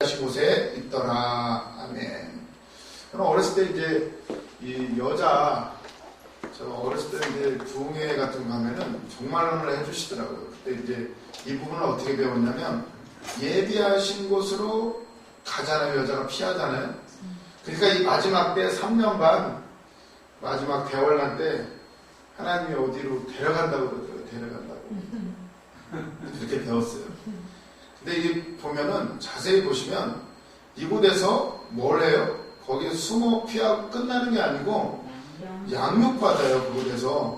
하신 곳에 있더라. 아멘. 저는 어렸을 때 이제 이 여자, 저 어렸을 때 이제 부흥회 같은 거 하면은 종말론을 해주시더라고요. 그때 이제 이 부분을 어떻게 배웠냐면, 예비하신 곳으로 가잖아요. 여자가 피하잖아요. 그러니까 이 마지막 때 3년 반, 마지막 대환란 때 하나님이 어디로 데려간다고 그러더라고요. 데려간다고. 이렇게 배웠어요. 근데 이게 보면은 자세히 보시면 이곳에서 뭘 해요? 거기에 숨어 피하고 끝나는 게 아니고 양육받아요. 그곳에서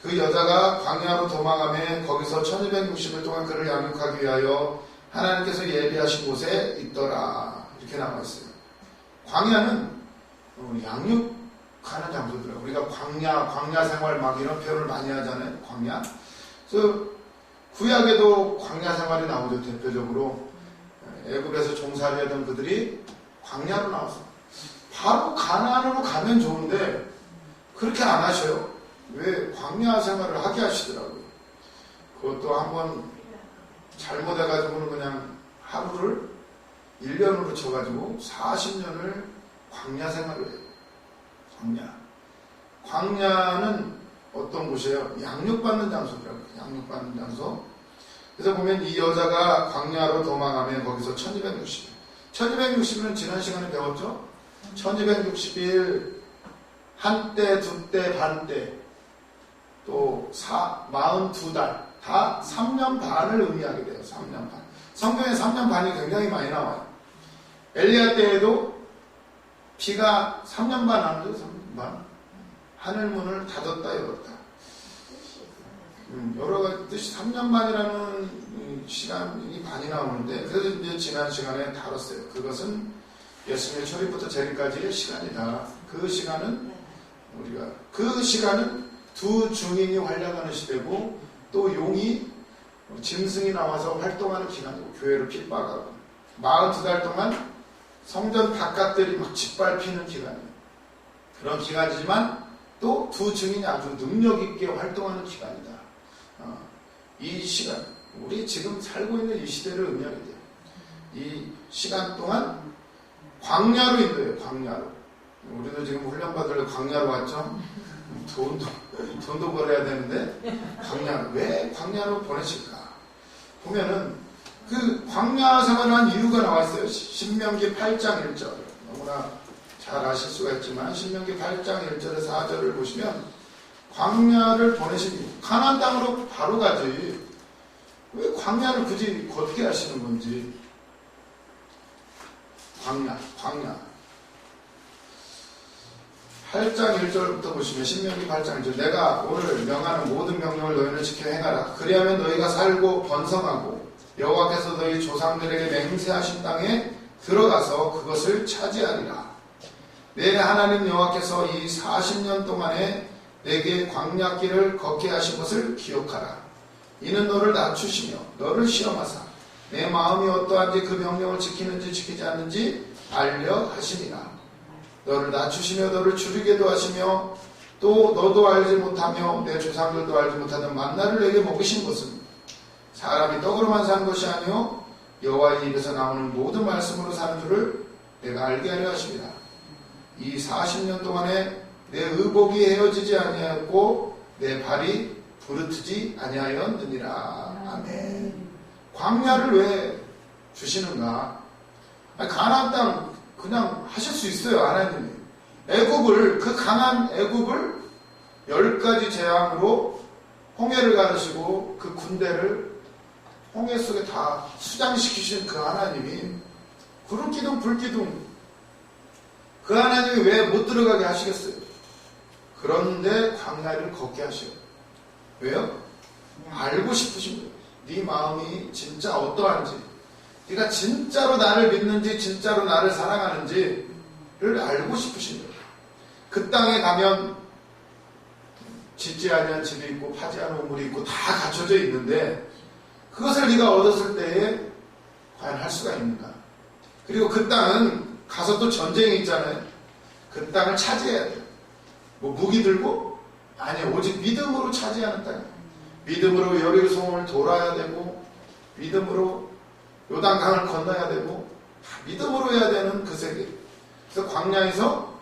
그 여자가 광야로 도망하며 거기서 1260일 동안 그를 양육하기 위하여 하나님께서 예비하신 곳에 있더라. 이렇게 나와 있어요. 광야는 양육하는 장소더라고요. 우리가 광야 생활 막 이런 표현을 많이 하잖아요. 광야. 그래서 구약에도 광야 생활이 나오죠. 대표적으로 애굽에서 종살이하던 그들이 광야로 나와서 바로 가나안으로 가면 좋은데 그렇게 안 하셔요. 왜? 광야 생활을 하게 하시더라고요. 그것도 한번 잘못해가지고는 그냥 하루를 1년으로 쳐가지고 40년을 광야 생활을 해요. 광야는 어떤 곳이에요? 양육받는 장소더라고요. 양육받는 장소. 그래서 보면 이 여자가 광야로 도망하면 거기서 1260일. 1260일은 지난 시간에 배웠죠? 1260일, 한때, 두때, 반때, 또 42달, 다 3년 반을 의미하게 돼요. 3년 반. 성경에 3년 반이 굉장히 많이 나와요. 엘리야 때에도 비가 3년 반 안 돼요. 3년 반. 하늘문을 닫았다 열었다. 여러 가지 뜻이 3년 반이라는 시간이 많이 나오는데, 그래서 이제 지난 시간에 다뤘어요. 그것은 예수님의 초림부터 재림까지의 시간이다. 그 시간은 두 증인이 활약하는 시대고, 또 용이 짐승이 나와서 활동하는 기간이고, 교회를 핍박하고 42달 동안 성전 바깥들이 막 짓밟히는 기간이에요. 그런 기간이지만 또 두 증인이 아주 능력있게 활동하는 기간이다. 이 시간, 우리 지금 살고 있는 이 시대를 의미하게 돼요. 이 시간 동안 광야로 인도해요. 광야로. 우리도 지금 훈련받으려 광야로 왔죠. 돈도 벌어야 되는데 광야로. 왜 광야로 보내실까? 보면은 그 광야 생활을 한 이유가 나와 있어요. 신명기 8장 1절. 너무나 잘 아실 수가 있지만 신명기 8장 1절에서 4절을 보시면 광야를 보내신, 가나안 땅으로 바로 가지 왜 광야를 굳이 걷게 하시는 건지. 광야 8장 1절부터 보시면, 신명기 8장 1절. 내가 오늘 명하는 모든 명령을 너희는 지켜 행하라. 그리하면 너희가 살고 번성하고 여호와께서 너희 조상들에게 맹세하신 땅에 들어가서 그것을 차지하리라. 내 하나님 여호와께서 이 40년 동안에 내게 광야길을 걷게 하신 것을 기억하라. 이는 너를 낮추시며 너를 시험하사 내 마음이 어떠한지 그 명령을 지키는지 지키지 않는지 알려 하시니라. 너를 낮추시며 너를 줄이게도 하시며 또 너도 알지 못하며 내 조상들도 알지 못하던 만나를 내게 먹으신 것은 사람이 떡으로만 사는 것이 아니요 여호와의 입에서 나오는 모든 말씀으로 사는 줄을 내가 알게 하려 하십니다. 이 40년 동안에 내 의복이 헤어지지 아니하였고 내 발이 부르트지 아니하였느니라. 아멘. 광야를 왜 주시는가? 가나안 땅 그냥 하실 수 있어요. 하나님이 애굽을, 그 강한 애굽을 10가지 재앙으로 홍해를 가르시고 그 군대를 홍해 속에 다 수장시키신 그 하나님이, 구름기둥 불기둥, 그 하나님이 왜 못 들어가게 하시겠어요? 그런데 광야를 걷게 하셔요. 왜요? 알고 싶으신 거예요. 네 마음이 진짜 어떠한지, 네가 진짜로 나를 믿는지 진짜로 나를 사랑하는지를 알고 싶으신 거예요. 그 땅에 가면 짓지 아니한 집이 있고 파지 않은 우물이 있고 다 갖춰져 있는데 그것을 네가 얻었을 때에 과연 할 수가 있는가? 그리고 그 땅은 가서 또 전쟁이 있잖아요. 그 땅을 차지해야 돼요. 뭐 무기 들고? 아니요. 오직 믿음으로 차지하는 땅이에요. 믿음으로 여리고성을 돌아야 되고, 믿음으로 요단강을 건너야 되고, 믿음으로 해야 되는 그 세계. 그래서 광야에서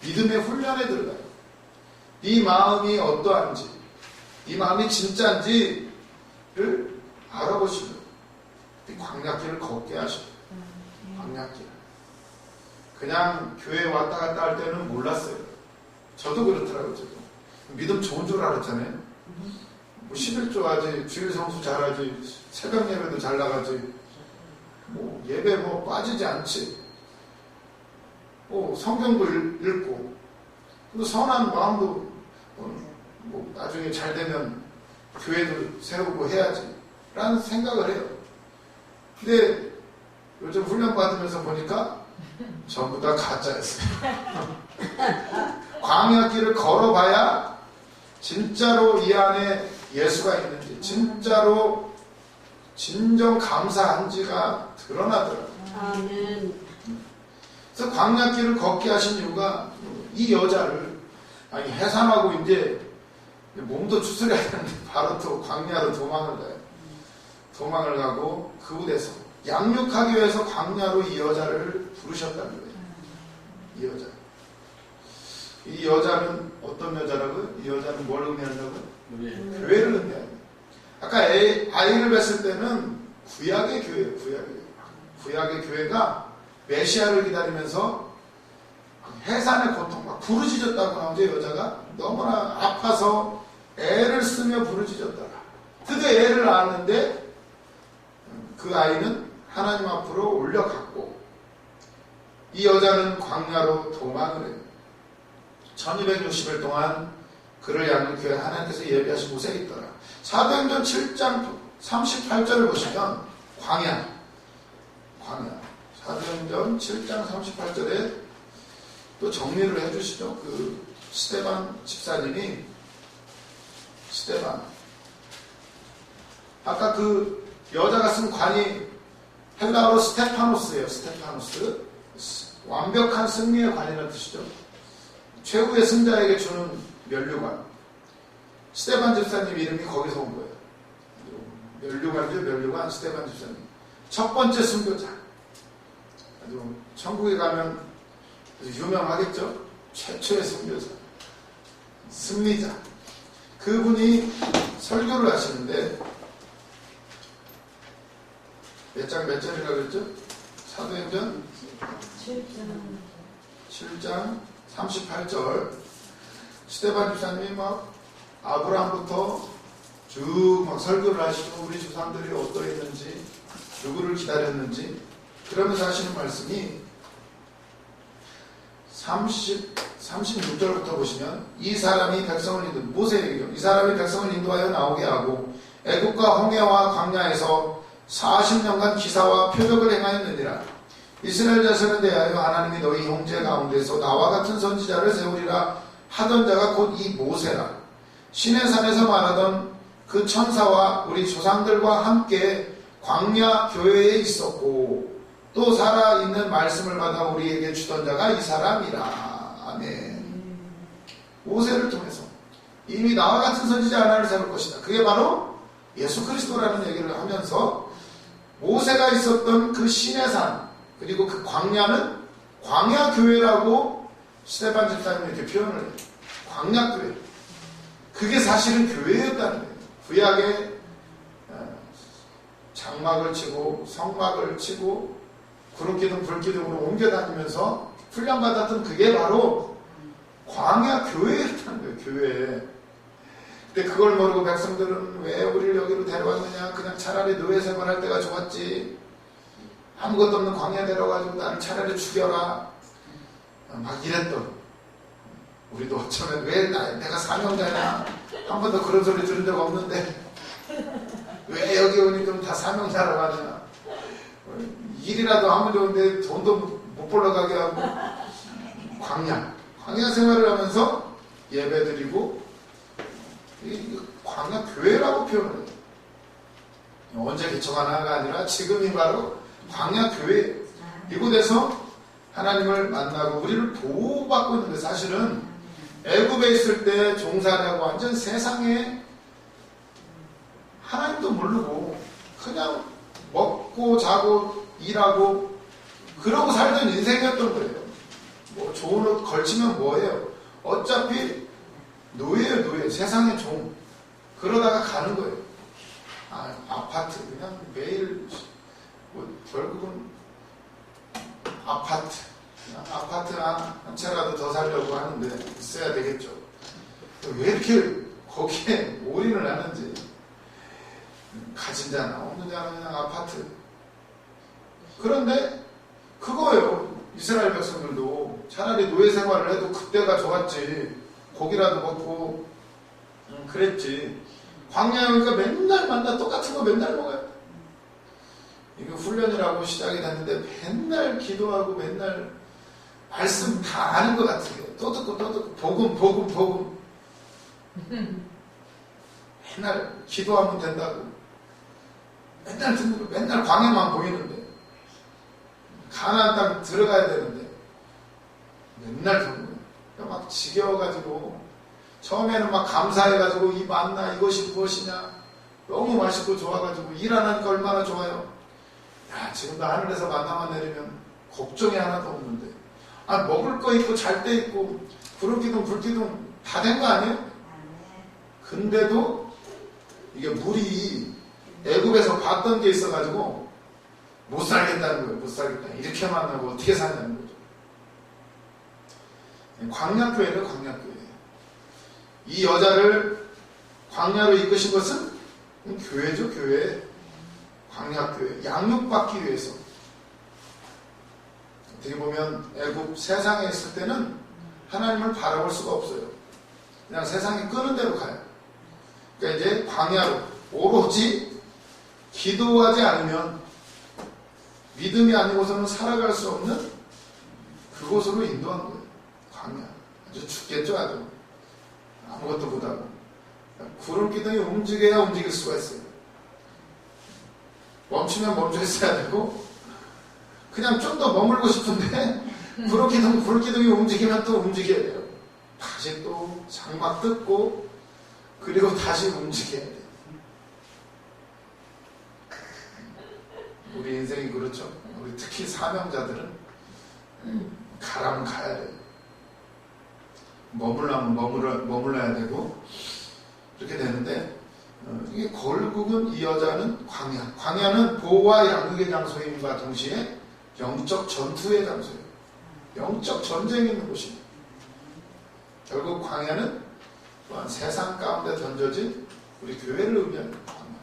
믿음의 훈련에 들어가요. 네 마음이 어떠한지, 네 마음이 진짜인지를 알아보시고 이 광야길을 걷게 하셔요. 광야길. 그냥 교회 왔다 갔다 할 때는 몰랐어요. 저도 그렇더라고요. 저도. 믿음 좋은 줄 알았잖아요. 뭐 11조 하지, 주일 성수 잘하지, 새벽 예배도 잘 나가지, 뭐 예배 뭐 빠지지 않지, 뭐 성경도 읽고, 또 선한 마음도 뭐 나중에 잘 되면 교회도 세우고 해야지 라는 생각을 해요. 근데 요즘 훈련 받으면서 보니까 전부 다 가짜였어요. 광야길을 걸어봐야 진짜로 이 안에 예수가 있는지, 진짜로 진정 감사한지가 드러나더라고요. 아멘. 그래서 광야길을 걷게 하신 이유가 이 여자를, 아니 해산하고 이제 몸도 추스려야 되는데 바로 또 광야로 도망을 가요. 도망을 가고 그곳에서 양육하기 위해서 광야로 이 여자를 부르셨다는 거예요. 이 여자. 이 여자는 어떤 여자라고요? 이 여자는 뭘 의미한다고요? 교회를 의미합니다. 아까 아이를 뵀을 때는 구약의 교회예요. 구약의 교회가 메시아를 기다리면서 해산의 고통, 막 부르짖었다고 나오죠. 여자가 너무나 아파서 애를 쓰며 부르짖었더라. 드디어 애를 낳았는데 그 아이는 하나님 앞으로 올려갔고, 이 여자는 광야로 도망을 해요. 1260일 동안 그를 양육해 하나님께서 예비하신 곳에 있더라. 사도행전 7장 38절을 보시면 광야. 사도행전 7장 38절에 또 정리를 해주시죠. 그 스데반 집사님이, 아까 그 여자가 쓴 관이 헬라어로 스테파노스예요. 스테파노스. 완벽한 승리의 관이라는 뜻이죠. 최후의 승자에게 주는 면류관. 스테반 집사님 이름이 거기서 온 거예요. 면류관이죠. 면류관 스테반 집사님. 첫 번째 순교자. 아주 천국에 가면 유명하겠죠. 최초의 순교자. 승리자. 그분이 설교를 하시는데 몇 절이라고 그랬죠? 사도행전 7장 38절. 스데반 집사님이 막 아브라함부터 쭉 막 설교를 하시고 우리 조상들이 어떠했는지, 누구를 기다렸는지, 그러면서 하시는 말씀이 36절부터 보시면, 이 사람이 백성을 모세에게 이 사람이 백성을 인도하여 나오게 하고 애국과 홍해와 광야에서 40년간 기사와 표적을 행하였느니라. 이스라엘 자손에 대하여 하나님이 너희 형제 가운데서 나와 같은 선지자를 세우리라 하던 자가 곧 이 모세라. 시내산에서 말하던 그 천사와 우리 조상들과 함께 광야 교회에 있었고 또 살아있는 말씀을 받아 우리에게 주던 자가 이 사람이라. 아멘. 모세를 통해서 이미 나와 같은 선지자 하나를 세울 것이다. 그게 바로 예수 그리스도라는 얘기를 하면서 모세가 있었던 그 시내산, 그리고 그 광야는 광야교회라고 스데반 집사님이 이렇게 표현을 해요. 광야교회. 그게 사실은 교회였다는 거예요. 구약에 장막을 치고 성막을 치고 구름기둥 불기둥으로 옮겨다니면서 훈련받았던 그게 바로 광야교회였다는 거예요. 교회. 근데 그걸 모르고 백성들은 왜 우리를 여기로 데려왔느냐, 그냥 차라리 노예 생활할 때가 좋았지, 아무것도 없는 광야 데려가지고 나를 차라리 죽여라, 막 이랬던, 우리도 어쩌면 왜 내가 사명자냐, 한 번도 그런 소리 들은 적 없는데 왜 여기 오니까 다 사명자라고 하냐, 일이라도 하면 좋은데 돈도 못 벌러 가게 하고, 광야 생활을 하면서 예배드리고, 광야 교회라고 표현을 해요. 언제 개척하나가 아니라 지금이 바로 광야 교회. 이곳에서 하나님을 만나고 우리를 보호받고 있는데, 사실은 애굽에 있을 때 종살이하고 완전 세상에 하나님도 모르고 그냥 먹고 자고 일하고 당연한 인생이었던 거예요. 뭐 좋은 옷 걸치면 뭐예요? 어차피 노예예요, 노예. 세상의 종. 그러다가 가는 거예요. 아파트 그냥 매일 뭐 결국은 아파트 한 채라도 더 살려고 하는데 있어야 되겠죠. 왜 이렇게 거기에 올인을 하는지. 가진 자나 없는 자는 그냥 아파트. 그런데 그거예요. 이스라엘 백성들도 차라리 노예 생활을 해도 그때가 좋았지. 고기라도 먹고 그랬지. 광야에 오니까 맨날 만나 똑같은 거 맨날 먹어요. 이거 훈련이라고 시작이 됐는데 맨날 기도하고 맨날 말씀 다 아는 것 같아요. 또 듣고 복음 맨날 기도하면 된다고 맨날 듣는 거 맨날 광야만 보이는데 가나안 땅 들어가야 되는데 맨날 듣는 거예요. 그러니까 막 지겨워가지고 처음에는 막 감사해가지고 이 만나 이것이 무엇이냐 너무 맛있고 좋아가지고 일 안 하니까 얼마나 좋아요. 야 지금도 하늘에서 만나만 내리면 걱정이 하나도 없는데 먹을 거 있고 잘 때 있고 구름기둥 불기둥 다 된 거 아니에요? 근데도 이게 물이 애굽에서 봤던 게 있어가지고 못 살겠다는 거예요. 못 살겠다. 이렇게 만나고 어떻게 사냐는 거죠. 광야교회는 광야교회. 이 여자를 광야로 이끄신 것은 교회죠, 교회. 광야교회. 양육받기 위해서. 어떻게 보면 애굽 세상에 있을 때는 하나님을 바라볼 수가 없어요. 그냥 세상이 끄는 대로 가요. 그러니까 이제 광야로 오로지 기도하지 않으면 믿음이 아니고서는 살아갈 수 없는 그곳으로 인도한 거예요. 광야. 아주 죽겠죠, 아주. 아무것도 못하고. 구름기둥이 움직여야 움직일 수가 있어요. 멈추면 멈춰 있어야 되고, 그냥 좀 더 머물고 싶은데, 구름기둥이 움직이면 또 움직여야 돼요. 다시 또 장막 뜯고, 그리고 다시 움직여야 돼요. 우리 인생이 그렇죠. 우리 특히 사명자들은 가라면 가야 돼요. 머물라면 머물러야 되고 그렇게 되는데 이게 결국은 이 여자는 광야는 보호와 양육의 장소임과 동시에 영적 전투의 장소예요. 영적 전쟁이 있는 곳입니다. 결국 광야는 또한 세상 가운데 던져진 우리 교회를 의미하는 광야.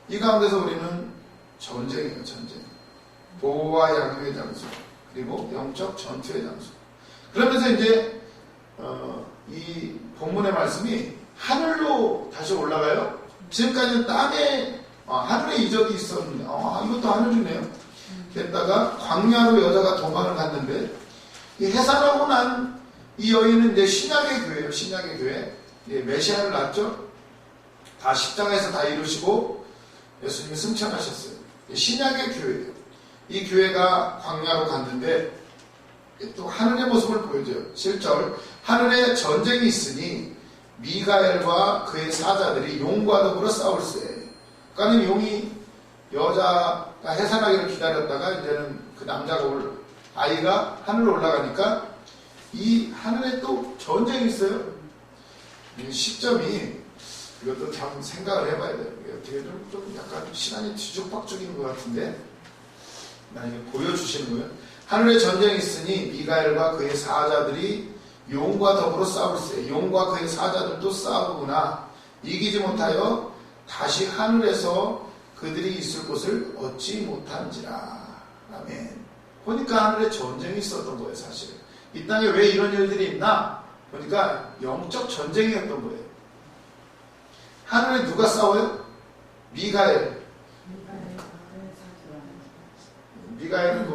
이 가운데서 우리는 전쟁이에요. 전쟁. 보호와 양육의 장소 그리고 영적 전투의 장소. 그러면서 이제 이 본문의 말씀이 하늘로 다시 올라가요. 지금까지는 땅에 하늘에 이적이 있었는데 이것도 하늘이네요. 됐다가 광야로 여자가 도망을 갔는데 이 해산하고 난 이 여인은 이제 신약의 교회예요. 신약의 교회. 메시아를 낳았죠. 다 십자가에서 다 이루시고 예수님이 승천하셨어요. 신약의 교회예요. 이 교회가 광야로 갔는데 또 하늘의 모습을 보여줘요. 7절 하늘에 전쟁이 있으니 미가엘과 그의 사자들이 용과 더불어 싸울세. 그러니까 용이 여자가 해산하기를 기다렸다가 이제는 그 남자가 아이가 하늘로 올라가니까 이 하늘에 또 전쟁이 있어요. 이 시점이 이것도 참 생각을 해봐야 돼요. 어떻게 좀 약간 시간이 뒤죽박죽인 것 같은데 나에게 보여주시는 거예요. 하늘에 전쟁이 있으니 미가엘과 그의 사자들이 용과 더불어 싸울세. 용과 그의 사자들도 싸우구나. 이기지 못하여 다시 하늘에서 그들이 있을 곳을 얻지 못한지라. 아멘. 보니까 하늘에 전쟁이 있었던 거예요. 사실 이 땅에 왜 이런 일들이 있나 보니까 영적 전쟁이었던 거예요. 하늘에 누가 싸워요? 미가엘. 미가엘은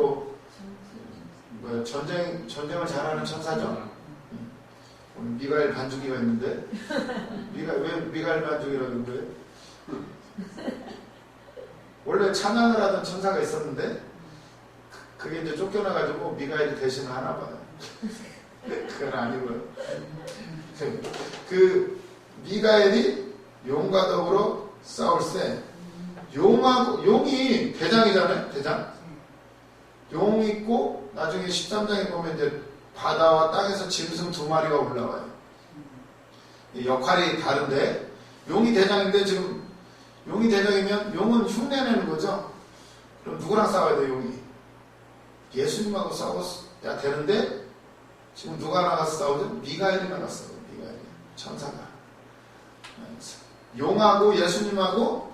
전쟁을 잘하는 천사죠. 오늘 미가엘 반죽이가 있는데 왜 미가엘 반죽이라는 거예요? 원래 찬양을 하던 천사가 있었는데 그게 이제 쫓겨나가지고 미가엘이 대신을 하나 봐요. 그건 아니고요. 그 미가엘이 용과 더불어 싸울세. 용이 대장이잖아요. 대장. 용 있고 나중에 13장에 보면 이제 바다와 땅에서 짐승 2마리가 올라와요. 역할이 다른데 용이 대장인데 지금 용이 대장이면 용은 흉내내는 거죠. 그럼 누구랑 싸워야 돼 용이? 예수님하고 싸워야 되는데 지금 누가 나가서 싸우죠? 미가엘이 나갔어. 미가엘 천사가. 용하고 예수님하고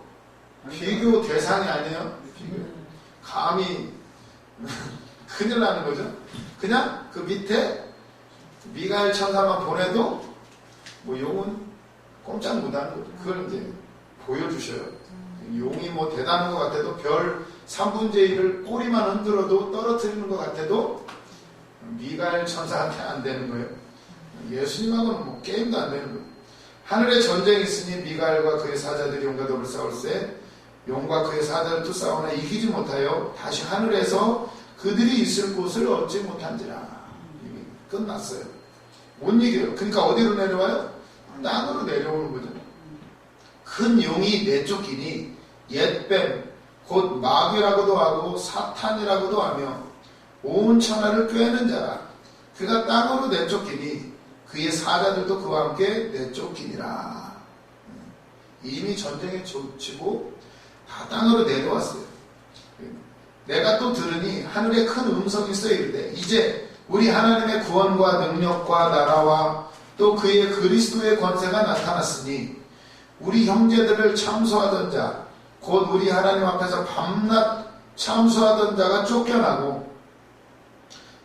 비교 대상이 아니에요. 비교. 감히 큰일 나는 거죠. 그냥 그 밑에 미가엘 천사만 보내도 뭐 용은 꼼짝 못하는 거죠. 그걸 이제 보여주셔요. 용이 뭐 대단한 것 같아도 별 3분의 1을 꼬리만 흔들어도 떨어뜨리는 것 같아도 미가엘 천사한테 안 되는 거예요. 예수님하고는 뭐 게임도 안 되는 거예요. 하늘에 전쟁이 있으니 미가엘과 그의 사자들이 용과 더불어 싸울세 용과 그의 사자들도 싸우나 이기지 못하여 다시 하늘에서 그들이 있을 곳을 얻지 못한지라. 이미 끝났어요. 못 이겨요. 그러니까 어디로 내려와요? 땅으로 내려오는 거죠. 큰 용이 내쫓기니 옛뱀 곧 마귀라고도 하고 사탄이라고도 하며 온 천하를 꿰는 자라. 그가 땅으로 내쫓기니 그의 사자들도 그와 함께 내쫓기니라. 이미 전쟁에 쫓치고 다 땅으로 내려왔어요. 내가 또 들으니 하늘에 큰 음성이 있어 이르되 이제 우리 하나님의 구원과 능력과 나라와 또 그의 그리스도의 권세가 나타났으니 우리 형제들을 참소하던 자 곧 우리 하나님 앞에서 밤낮 참소하던 자가 쫓겨나고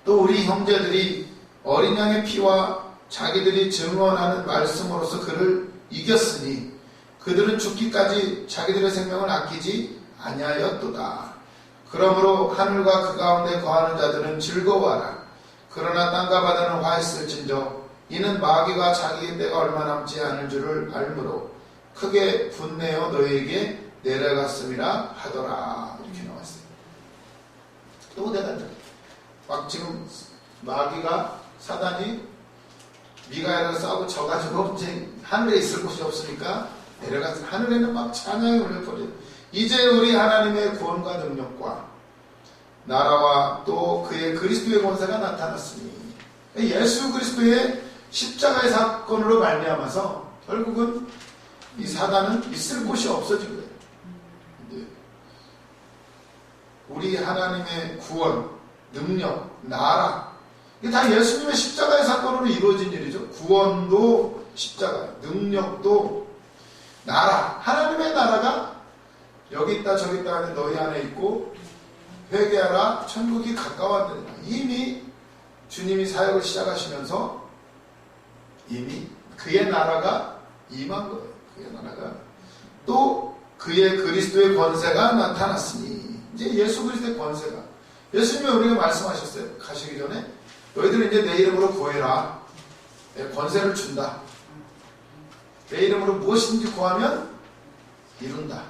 또 우리 형제들이 어린 양의 피와 자기들이 증언하는 말씀으로서 그를 이겼으니 그들은 죽기까지 자기들의 생명을 아끼지 아니하였도다. 그러므로 하늘과 그 가운데 거하는 자들은 즐거워하라. 그러나 땅과 바다는 화했을진저 이는 마귀가 자기의 때가 얼마 남지 않을 줄을 알므로 크게 분내어 너희에게 내려갔음이라 하더라. 이렇게 나왔어요. 또 내가 막 지금 마귀가 사단이 미가엘과 싸우고 져가지고 이제 하늘에 있을 곳이 없으니까 내려가서 하늘에는 막 찬양이 울려버려요. 이제 우리 하나님의 구원과 능력과 나라와 또 그의 그리스도의 권세가 나타났으니 예수 그리스도의 십자가의 사건으로 말미암아서 결국은 이 사단은 있을 곳이 없어진 거예요. 우리 하나님의 구원, 능력, 나라 이게 다 예수님의 십자가의 사건으로 이루어진 일이죠. 구원도 십자가, 능력도 나라, 하나님의 나라가 여기 있다 저기 있다 하는 너희 안에 있고 회개하라 천국이 가까웠느니라. 이미 주님이 사역을 시작하시면서 이미 그의 나라가 임한 거예요. 그의 나라가 또 그의 그리스도의 권세가 나타났으니 이제 예수 그리스도의 권세가 예수님이 우리가 말씀하셨어요. 가시기 전에 너희들은 이제 내 이름으로 구해라. 내 권세를 준다. 내 이름으로 무엇이든지 구하면 이룬다.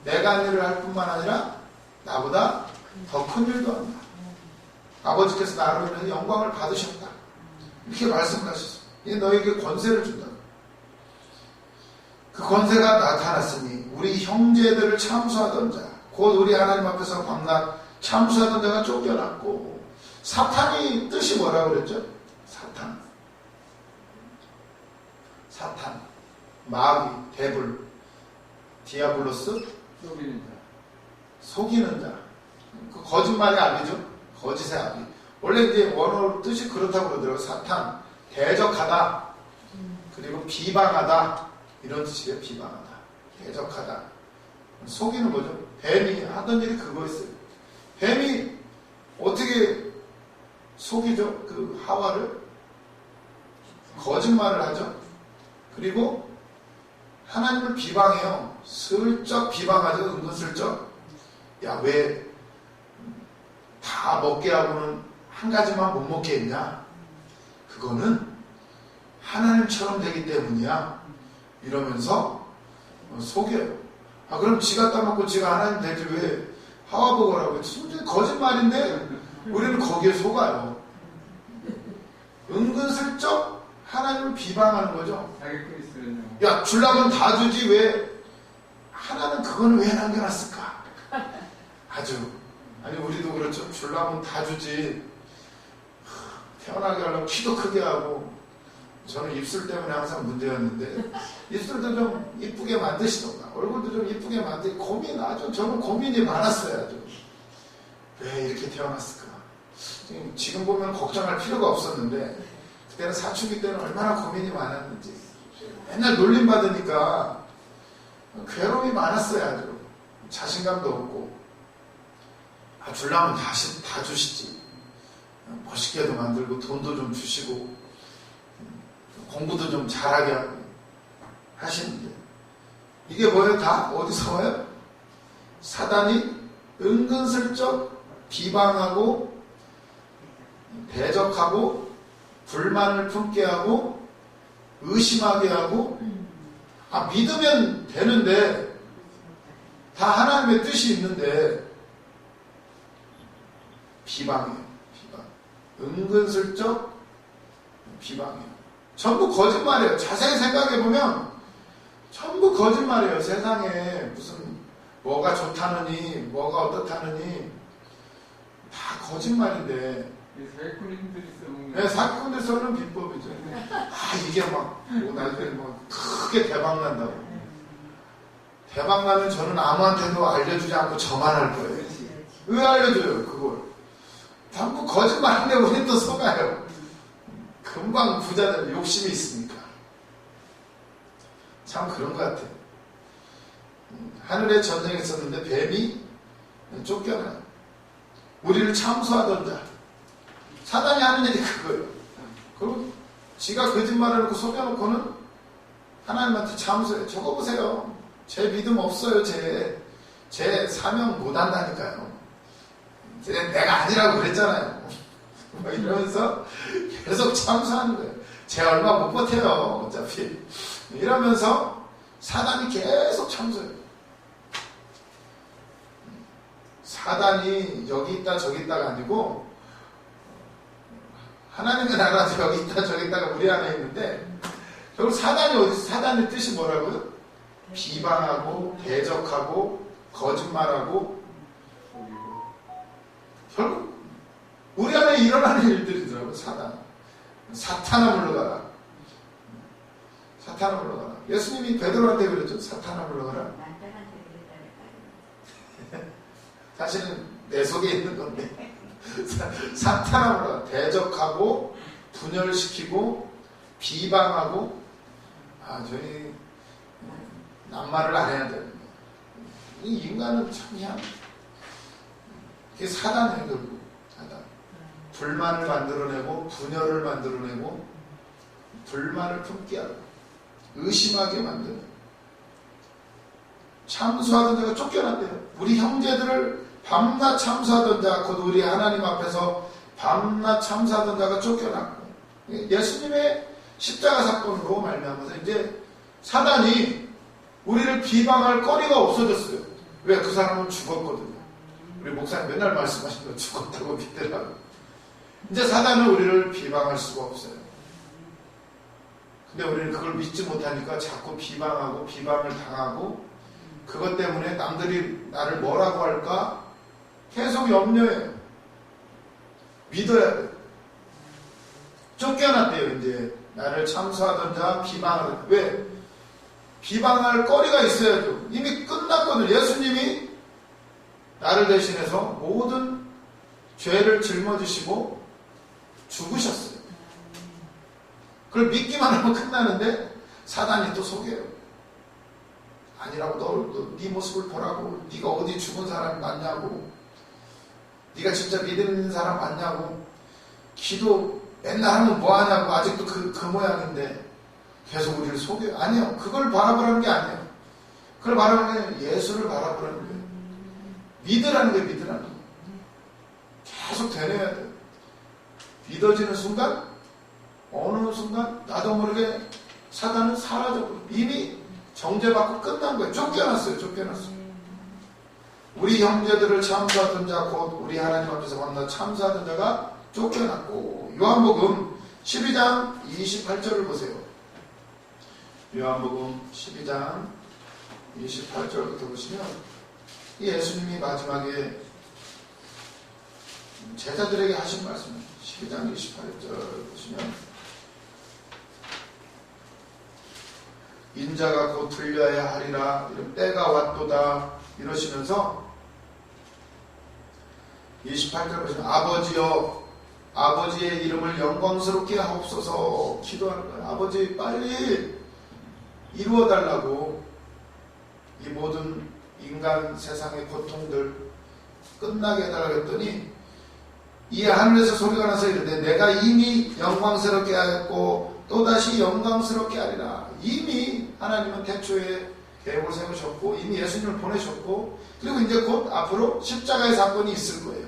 내가 한 일을 할 뿐만 아니라 나보다 더 큰 일도 한다. 아버지께서 나로 인해서 영광을 받으셨다. 이렇게 말씀을 하셨어요. 이제 너에게 권세를 준다. 그 권세가 나타났으니 우리 형제들을 참수하던 자, 곧 우리 하나님 앞에서 밤낮 참수하던 자가 쫓겨났고 사탄이 뜻이 뭐라고 그랬죠? 사탄, 마귀, 데블, 디아블로스, 속이는 자. 그 거짓말의 아비죠. 거짓의 아비. 원래 이제 원어 뜻이 그렇다고 그러더라고요. 사탄, 대적하다, 그리고 비방하다 이런 뜻이에요. 비방하다, 대적하다. 속이는 거죠. 뱀이 하던 일이 그거였어요. 뱀이 어떻게 속이죠? 그 하와를 거짓말을 하죠. 그리고 하나님을 비방해요. 슬쩍 비방하죠. 은근슬쩍. 야, 왜 다 먹게 하고는 한 가지만 못 먹게 했냐? 그거는 하나님처럼 되기 때문이야. 이러면서 속여요. 아, 그럼 지가 따먹고 지가 하나님 되지 왜 하와 보고라고? 순전히 거짓말인데 우리는 거기에 속아요. 은근슬쩍 하나님을 비방하는 거죠. 야, 주려면 다 주지 왜 하나는 그거는 왜 남겨놨을까? 아주 아니 우리도 그렇죠. 주려면 다 주지. 태어나게 하려면 키도 크게 하고, 저는 입술 때문에 항상 문제였는데 입술도 좀 이쁘게 만드시던가 얼굴도 좀 이쁘게 고민 아주 저는 고민이 많았어요. 아주 왜 이렇게 태어났을까. 지금 보면 걱정할 필요가 없었는데 그때는 사춘기 때는 얼마나 고민이 많았는지 맨날 놀림받으니까 괴로움이 많았어요. 아주 자신감도 없고. 주려면 다 주시지. 멋있게도 만들고 돈도 좀 주시고 공부도 좀 잘하게 하고 하시는데 이게 뭐예요? 다 어디서 와요? 사단이 은근슬쩍 비방하고 대적하고 불만을 품게 하고 의심하게 하고 믿으면 되는데 다 하나님의 뜻이 있는데 비방해요. 은근슬쩍 비방해요. 전부 거짓말이에요. 자세히 생각해보면 전부 거짓말이에요. 세상에 무슨 뭐가 좋다느니 뭐가 어떻다느니 다 거짓말인데 사기꾼들이 써먹는 네, 사기꾼들 써는 비법이죠. 이게 나중에 크게 대박 난다고. 대박 나면 저는 아무한테도 알려주지 않고 저만 할 거예요. 왜 알려줘요 그걸? 전부 거짓말인데 우린 또 속아요. 금방 부자들 욕심이 있으니까. 참 그런 것 같아요. 하늘에 전쟁이 있었는데 뱀이 쫓겨나요. 우리를 참수하던 자. 사단이 하는 일이 그거예요. 그리고 지가 거짓말을 해놓고 속여놓고는 하나님한테 참수해요. 저거 보세요. 제 믿음 없어요. 제 사명 못한다니까요. 내가 아니라고 그랬잖아요. 이러면서 계속 참수하는 거예요. 쟤 얼마 못 버텨요. 어차피. 이러면서 사단이 계속 참수해요. 사단이 여기 있다 저기 있다가 아니고 하나님의 나라도 여기 있다 저기 있다가 우리 안에 있는데 결국 사단의 뜻이 뭐라고요? 비방하고 대적하고 거짓말하고 결국 우리 안에 일어나는 일들이더라고요. 사탄아 물러가라. 사탄아 물러가라. 예수님이 베드로한테 그랬죠. 사탄아 물러가라. 사실은 내 속에 있는 건데 사탄아 물러가라. 대적하고 분열시키고 비방하고 저희 낱말을 안 해야 됩니다. 이 인간은 참 그냥 그게 사단이에요. 결국 사단. 불만을 만들어내고 분열을 만들어내고 불만을 품게 하고 의심하게 만드는 참수하던 자가 쫓겨난대요. 우리 형제들을 밤낮 참수하던 자, 곧 우리 하나님 앞에서 밤낮 참수하던 자가 쫓겨났고 예수님의 십자가 사건으로 말미암아서 이제 사단이 우리를 비방할 거리가 없어졌어요. 왜? 그 사람은 죽었거든요. 우리 목사님 맨날 말씀하신 거 죽었다고 믿더라고요. 이제 사단은 우리를 비방할 수가 없어요. 근데 우리는 그걸 믿지 못하니까 자꾸 비방하고 비방을 당하고 그것 때문에 남들이 나를 뭐라고 할까 계속 염려해요. 믿어야 돼요. 쫓겨났대요. 이제 나를 참수하던 자 비방하던 자. 왜? 비방할 거리가 있어야죠. 이미 끝났거든요. 예수님이 나를 대신해서 모든 죄를 жил어주시고 죽으셨어요. 그걸 믿기만 하면 끝나는데 사단이 또 속여요. 아니라고 너 네 모습을 보라고. 네가 어디 죽은 사람이 맞냐고. 네가 진짜 믿음 있는 사람 맞냐고. 기도 맨날 하면 뭐하냐고. 아직도 그 모양인데 계속 우리를 속여요. 아니요. 그걸 바라보라는 게 아니에요. 그걸 바라보는 게 예수를 바라보라는 거예요. 믿으라는 게 믿으라는 거예요. 계속 되뇌야 돼요. 믿어지는 순간 어느 순간 나도 모르게 사단은 사라져버려요. 이미 정죄받고 끝난 거예요. 쫓겨났어요. 우리 형제들을 참수하던 자 곧 우리 하나님 앞에서 만나 참수하던 자가 쫓겨났고 요한복음 12장 28절을 보세요. 요한복음 12장 28절부터 보시면 예수님이 마지막에 제자들에게 하신 말씀 12장 28절 보시면 인자가 곧 들려야 하리라 이런 때가 왔도다 이러시면서 28절 보시면 아버지여 아버지의 이름을 영광스럽게 하옵소서 기도하는 거예요. 아버지 빨리 이루어달라고 이 모든 인간 세상의 고통들 끝나게 해달라고 했더니 이 하늘에서 소리가 나서 이르되 내가 이미 영광스럽게 하였고 또다시 영광스럽게 하리라. 이미 하나님은 태초에 계획을 세우셨고 이미 예수님을 보내셨고 그리고 이제 곧 앞으로 십자가의 사건이 있을 거예요.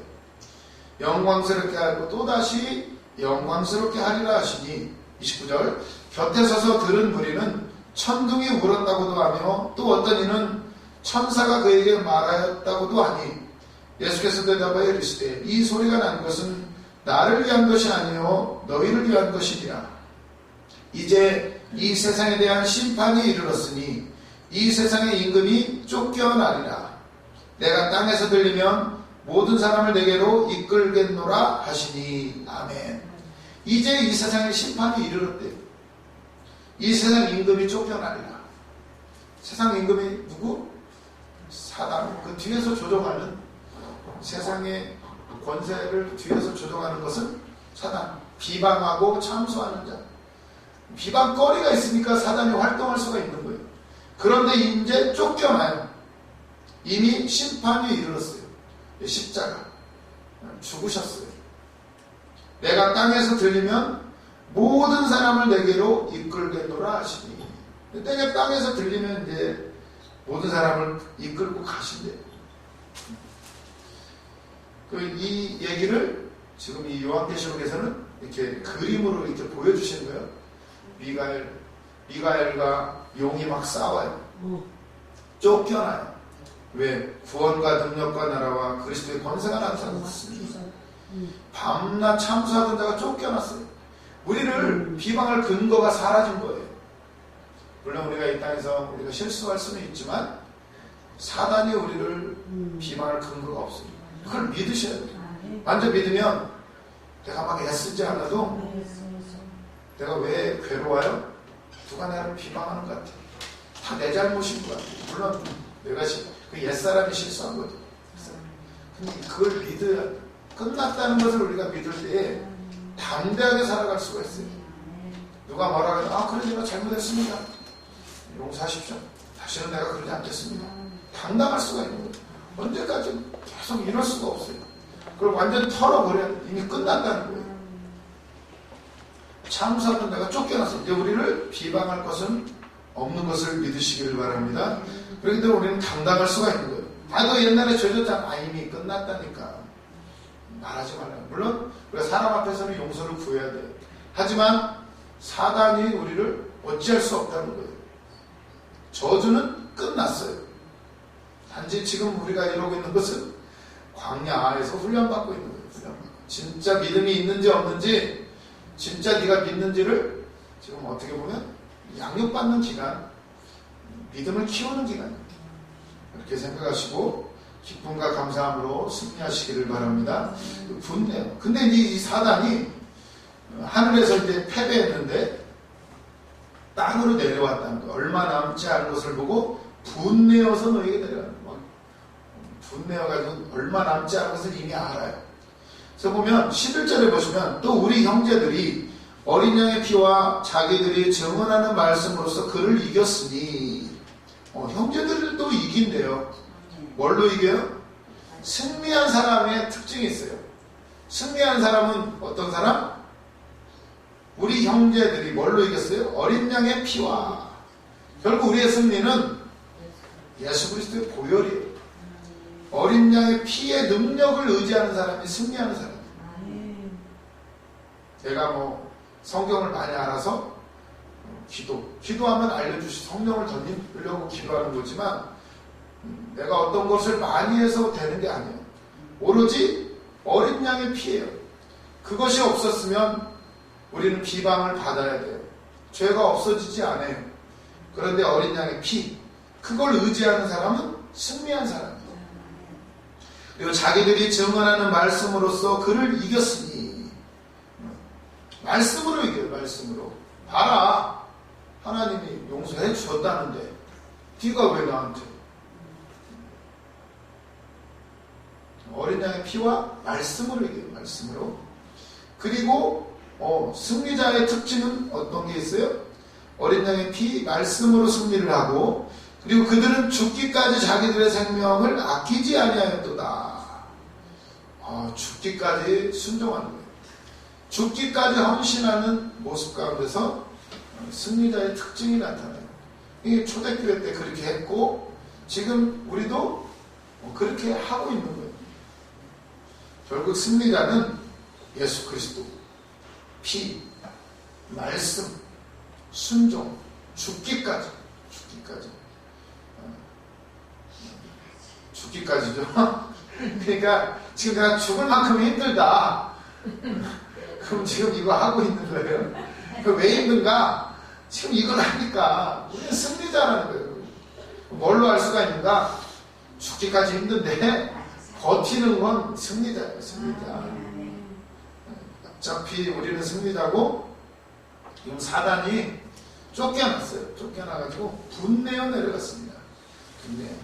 영광스럽게 하고 또다시 영광스럽게 하리라 하시니 29절 곁에 서서 들은 무리는 천둥이 울었다고도 하며 또 어떤 이는 천사가 그에게 말하였다고도 하니 예수께서 대답하여 이르시되 이 소리가 난 것은 나를 위한 것이 아니요 너희를 위한 것이니라. 이제 이 세상에 대한 심판이 이르렀으니 이 세상의 임금이 쫓겨나리라. 내가 땅에서 들리면 모든 사람을 내게로 이끌겠노라 하시니 아멘. 이제 이 세상의 심판이 이르렀대요. 이 세상 임금이 쫓겨나리라. 세상 임금이 누구? 사단. 그 뒤에서 조종하는 세상의 권세를 뒤에서 조종하는 것은 사단. 비방하고 참소하는 자. 비방거리가 있으니까 사단이 활동할 수가 있는 거예요. 그런데 이제 쫓겨나요. 이미 심판이 이르렀어요. 십자가 죽으셨어요. 내가 땅에서 들리면 모든 사람을 내게로 이끌겠노라 하시니 내가 땅에서 들리면 이제 모든 사람을 이끌고 가신대요. 이 얘기를 지금 이 요한계시록에서는 이렇게 그림으로 이렇게 보여주시는 거예요. 미가엘과 용이 막 싸워요. 쫓겨나요. 왜? 구원과 능력과 나라와 그리스도의 권세가 나타났습니다. 밤낮 참수하던 자가 쫓겨났어요. 우리를 비방할 근거가 사라진 거예요. 물론 우리가 이 땅에서 우리가 실수할 수는 있지만 사단이 우리를 비방할 근거가 없습니다. 그걸 믿으셔야 돼요. 완전 믿으면 내가 막 애쓰지 않아도 내가 왜 괴로워요? 누가 나를 비방하는 것 같아. 다 내 잘못인 것 같아. 물론 내가 그 옛사람이 실수한 거죠. 근데 그걸 믿어야 돼. 끝났다는 것을 우리가 믿을 때에 담대하게 살아갈 수가 있어요. 누가 뭐라 해도 그래 내가 잘못했습니다. 용서하십시오. 다시는 내가 그러지 않겠습니다. 당당할 수가 있는 거예요. 언제까지 계속 이럴 수가 없어요. 그걸 완전히 털어버려야 돼. 이미 끝났다는 거예요. 참수하던 내가 쫓겨났어요. 이제 우리를 비방할 것은 없는 것을 믿으시기를 바랍니다. 그렇기 때문에 우리는 당당할 수가 있는 거예요. 너 옛날에 죄졌잖아. 이미 끝났다니까. 말하지 말라요. 물론 우리가 사람 앞에서는 용서를 구해야 돼요. 하지만 사단이 우리를 어찌할 수 없다는 거예요. 저주는 끝났어요. 단지 지금 우리가 이러고 있는 것은 광야에서 훈련받고 있는 거예요. 훈련받고. 진짜 믿음이 있는지 없는지 진짜 네가 믿는지를 지금 어떻게 보면 양육받는 기간, 믿음을 키우는 기간입니다. 이렇게 생각하시고 기쁨과 감사함으로 승리하시기를 바랍니다. 분내요. 근데 이제 이 사단이 하늘에서 이제 패배했는데 땅으로 내려왔다는 거. 얼마 남지 않은 것을 보고 분내어서 너에게 내려가는 거. 분내어가지고 얼마 남지 않은 것을 이미 알아요. 그래서 보면 11절에 보시면 또 우리 형제들이 어린 양의 피와 자기들이 증언하는 말씀으로써 그를 이겼으니 형제들도 이긴대요. 뭘로 이겨요? 승리한 사람의 특징이 있어요. 승리한 사람은 어떤 사람? 우리 형제들이 뭘로 이겼어요? 어린 양의 피와. 결국 우리의 승리는 예수 그리스도의 보혈이에요. 어린 양의 피의 능력을 의지하는 사람이 승리하는 사람이에요. 제가 성경을 많이 알아서 기도하면 알려주시 성령을 던지려고 기도하는 거지만 내가 어떤 것을 많이 해서 되는 게 아니에요. 오로지 어린 양의 피예요. 그것이 없었으면 우리는 비방을 받아야 돼요. 죄가 없어지지 않아요. 그런데 어린 양의 피, 그걸 의지하는 사람은 승리한 사람이에요. 그리고 자기들이 증언하는 말씀으로써 그를 이겼으니. 말씀으로 이겨요. 말씀으로. 봐라, 하나님이 용서해 주셨다는데 네가 왜 나한테. 어린 양의 피와 말씀으로 이겨요. 말씀으로. 그리고 승리자의 특징은 어떤 게 있어요? 어린 양의 피, 말씀으로 승리를 하고, 그리고 그들은 죽기까지 자기들의 생명을 아끼지 아니하였도다. 죽기까지 순종하는 거예요. 죽기까지 헌신하는 모습 가운데서 승리자의 특징이 나타나요. 이게 초대교회 때 그렇게 했고, 지금 우리도 그렇게 하고 있는 거예요. 결국 승리자는 예수 그리스도, 피, 말씀, 순종, 죽기까지. 죽기까지죠. 그러니까 지금 내가 죽을 만큼 힘들다. 그럼 지금 이거 하고 있는 거예요. 왜 힘든가? 지금 이걸 하니까 우리는 승리자라는 거예요. 뭘로 알 수가 있는가? 죽기까지 힘든데 버티는 건 승리자예요. 승리자. 어차피 우리는 승리자고, 지금 사단이 쫓겨났어요. 쫓겨나가지고 분내어 내려갔습니다. 분내어.